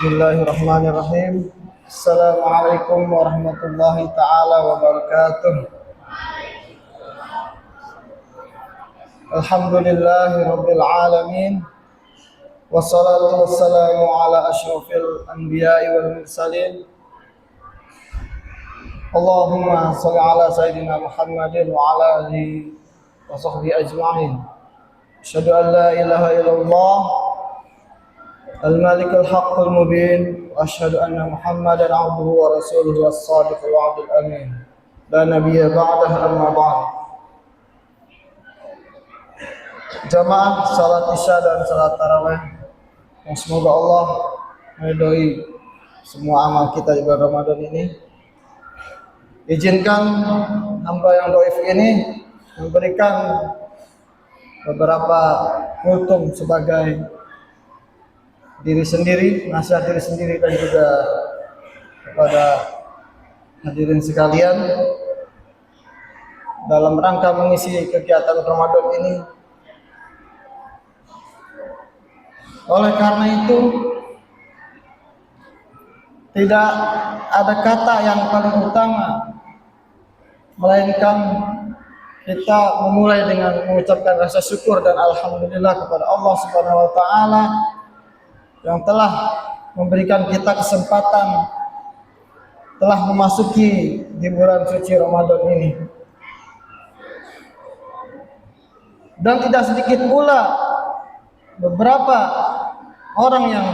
Bismillahirrahmanirrahim. Assalamualaikum warahmatullahi taala wabarakatuh. Alhamdulillahirabbil alamin. Wassalatu wassalamu ala asyrafil anbiya'i wal mursalin. Allahumma shalli ala sayyidina Muhammadin wa ala alihi wa sahbihi ajma'in. Asyhadu an la ilaha illallah الملك الحق المبين وأشهد أن محمدا عبده ورسوله الصادق الوعد الأمين لا نبي بعده أما بعد. Jamaah salat isya dan salat tarawih yang semoga Allah meridhoi semua amal kita di bulan Ramadan ini. Izinkan hamba yang dhaif ini memberikan beberapa kultum sebagai diri sendiri, nasihat diri sendiri dan juga kepada hadirin sekalian dalam rangka mengisi kegiatan Ramadan ini. Oleh karena itu, tidak ada kata yang paling utama melainkan kita memulai dengan mengucapkan rasa syukur dan alhamdulillah kepada Allah Subhanahu wa taala yang telah memberikan kita kesempatan telah memasuki di bulan suci Ramadan ini. Dan tidak sedikit pula beberapa orang yang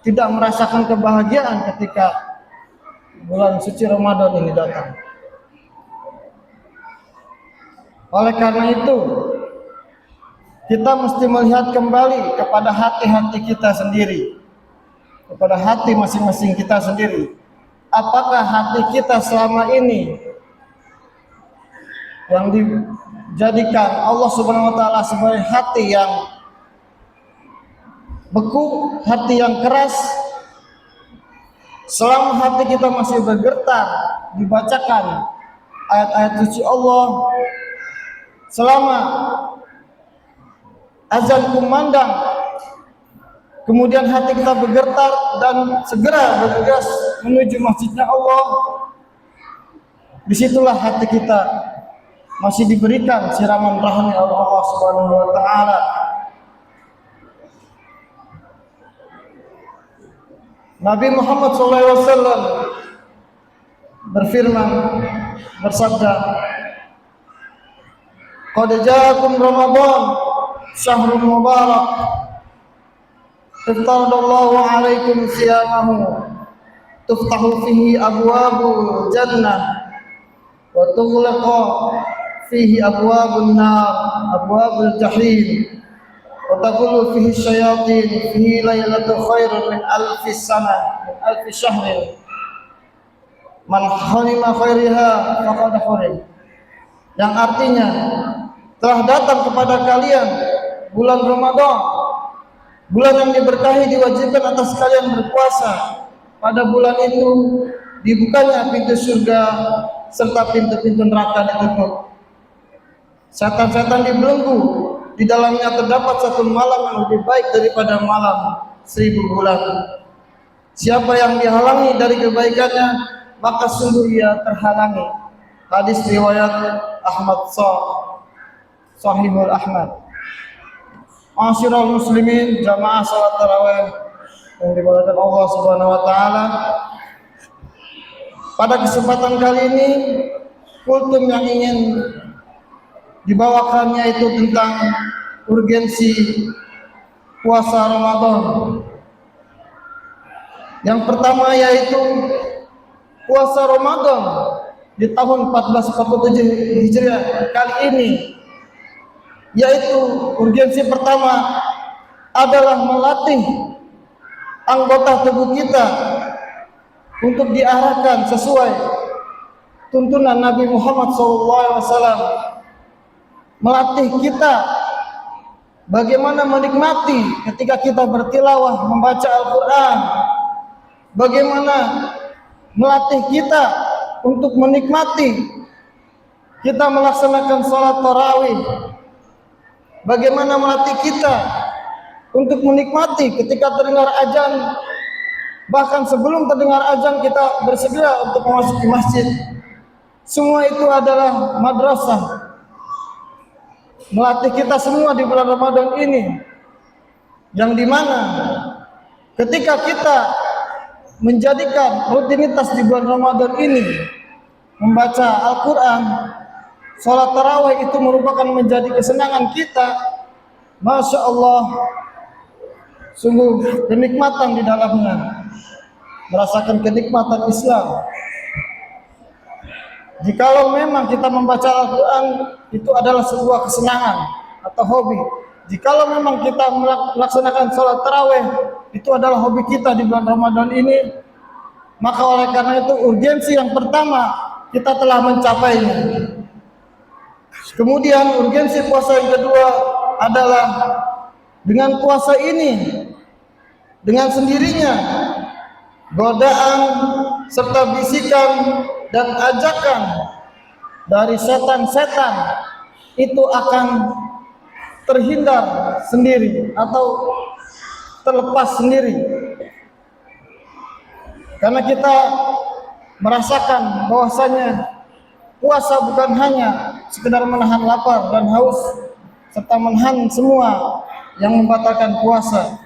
tidak merasakan kebahagiaan ketika bulan suci Ramadan ini datang. Oleh karena itu, kita mesti melihat kembali kepada hati-hati kita sendiri, kepada hati masing-masing kita sendiri. Apakah hati kita selama ini yang dijadikan Allah Subhanahu wa taala sebagai hati yang beku, hati yang keras? Selama hati kita masih bergetar dibacakan ayat-ayat suci Allah, selama azan kumandang, kemudian hati kita bergetar dan segera bergegas menuju masjidnya Allah, disitulah hati kita masih diberikan siraman rahmat Allah Subhanahu wa taala. Nabi Muhammad SAW berfirman, bersabda, "Qad ja'akum Ramadan syahrul mubarak, iftaradallahu alaikum siyamahu, tuftahu fihi abwabul jannah, wa tughlaqa fihi abwabun nar, abwabul jahim, wa taqulu fihi syayatin, fihi laylatul khairun min alfi sanah, min alfi syahrin, man khanima khairiha faqad kharim." Yang artinya, telah datang kepada kalian bulan Ramadan, bulan yang diberkahi, diwajibkan atas kalian berpuasa. Pada bulan itu dibukanya pintu surga serta pintu-pintu neraka ditutup. Setan-setan dibelenggu, di dalamnya terdapat satu malam yang lebih baik daripada malam 1000 bulan. Siapa yang dihalangi dari kebaikannya, maka sungguh ia terhalangi. Hadis riwayat Ahmad Sahihul Ahmad. Asyiral muslimin, jamaah salat tarawih yang dimuliakan Allah Subhanahu wa taala. Pada kesempatan kali ini, kultum yang ingin dibawakannya itu tentang urgensi puasa Ramadan. Yang pertama yaitu puasa Ramadan di tahun 1447 Hijriah kali ini, yaitu urgensi pertama adalah melatih anggota tubuh kita untuk diarahkan sesuai tuntunan Nabi Muhammad SAW, melatih kita bagaimana menikmati ketika kita bertilawah membaca Al-Quran, bagaimana melatih kita untuk menikmati kita melaksanakan sholat tarawih, bagaimana melatih kita untuk menikmati ketika terdengar azan. Bahkan sebelum terdengar azan kita bersegera untuk memasuki masjid. Semua itu adalah madrasah, melatih kita semua di bulan Ramadan ini, yang dimana ketika kita menjadikan rutinitas di bulan Ramadan ini membaca Al-Quran, sholat tarawih itu merupakan menjadi kesenangan kita. Masya Allah, sungguh kenikmatan di dalamnya, merasakan kenikmatan Islam. Jikalau memang kita membaca Al-Quran itu adalah sebuah kesenangan atau hobi, jikalau memang kita melaksanakan sholat tarawih itu adalah hobi kita di bulan Ramadan ini, maka oleh karena itu urgensi yang pertama kita telah mencapainya. Kemudian urgensi puasa yang kedua adalah dengan puasa ini, dengan sendirinya godaan serta bisikan dan ajakan dari setan-setan itu akan terhindar sendiri atau terlepas sendiri, karena kita merasakan bahwasanya puasa bukan hanya sekedar menahan lapar dan haus serta menahan semua yang membatalkan puasa,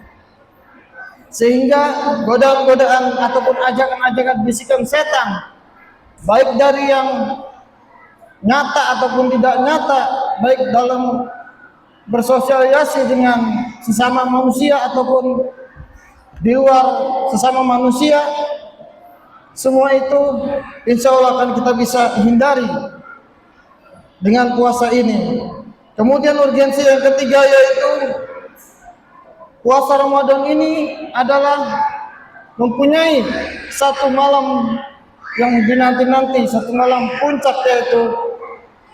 sehingga godaan-godaan ataupun ajakan-ajakan bisikan setan, baik dari yang nyata ataupun tidak nyata, baik dalam bersosialisasi dengan sesama manusia ataupun di luar sesama manusia, semua itu insya Allah akan kita bisa hindari dengan puasa ini. Kemudian urgensi yang ketiga yaitu puasa Ramadan ini adalah mempunyai satu malam yang dinanti-nanti, satu malam puncak, yaitu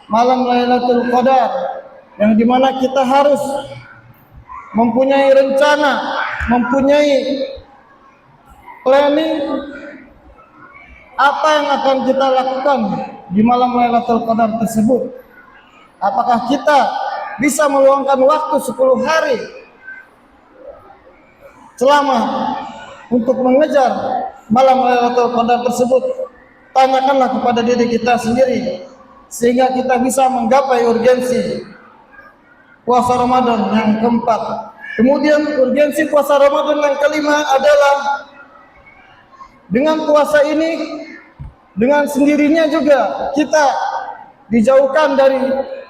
malam Lailatul Qadar, yang dimana kita harus mempunyai rencana, mempunyai planning apa yang akan kita lakukan di malam Lailatul Qadar tersebut. Apakah kita bisa meluangkan waktu 10 hari selama untuk mengejar malam Lailatul Qadar tersebut? Tanyakanlah kepada diri kita sendiri, sehingga kita bisa menggapai urgensi puasa Ramadan yang keempat. Kemudian urgensi puasa Ramadan yang kelima adalah dengan puasa ini, dengan sendirinya juga kita dijauhkan dari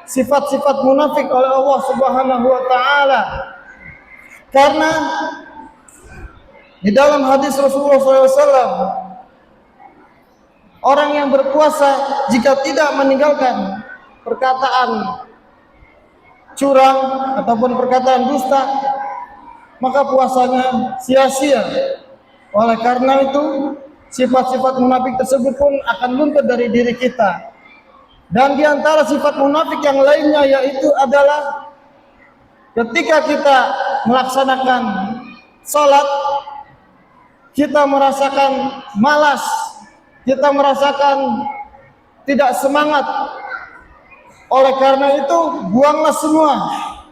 sifat-sifat munafik oleh Allah Subhanahu wa taala. Karena di dalam hadis Rasulullah SAW, orang yang berpuasa jika tidak meninggalkan perkataan curang ataupun perkataan dusta, maka puasanya sia-sia. Oleh karena itu, sifat-sifat munafik tersebut pun akan luntur dari diri kita. Dan di antara sifat munafik yang lainnya yaitu adalah ketika kita melaksanakan sholat, kita merasakan malas, kita merasakan tidak semangat. Oleh karena itu, buanglah semua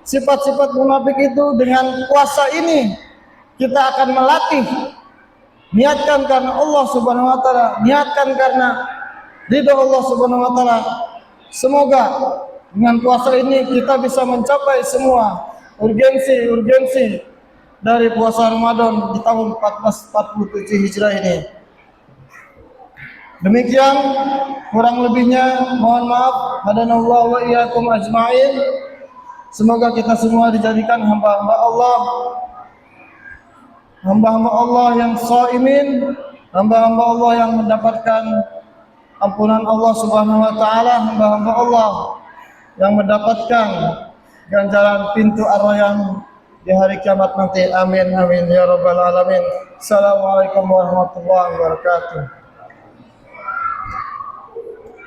sifat-sifat munafik itu. Dengan puasa ini kita akan melatih, niatkan karena Allah Subhanahu wa taala, niatkan karena ridha Allah Subhanahu wa taala. Semoga dengan puasa ini kita bisa mencapai semua urgensi dari puasa Ramadan di tahun 1447 Hijrah ini. Demikian, kurang lebihnya mohon maaf. Hadanallahu wa iyyakum ajma'in. Semoga kita semua dijadikan hamba-hamba Allah, hamba-hamba Allah yang shaimin, hamba-hamba Allah yang mendapatkan ampunan Allah Subhanahu wa taala, hamba-hamba Allah yang mendapatkan ganjaran pintu ar-rayyan di hari kiamat nanti. Amin amin ya rabbal alamin. Assalamualaikum warahmatullahi wabarakatuh.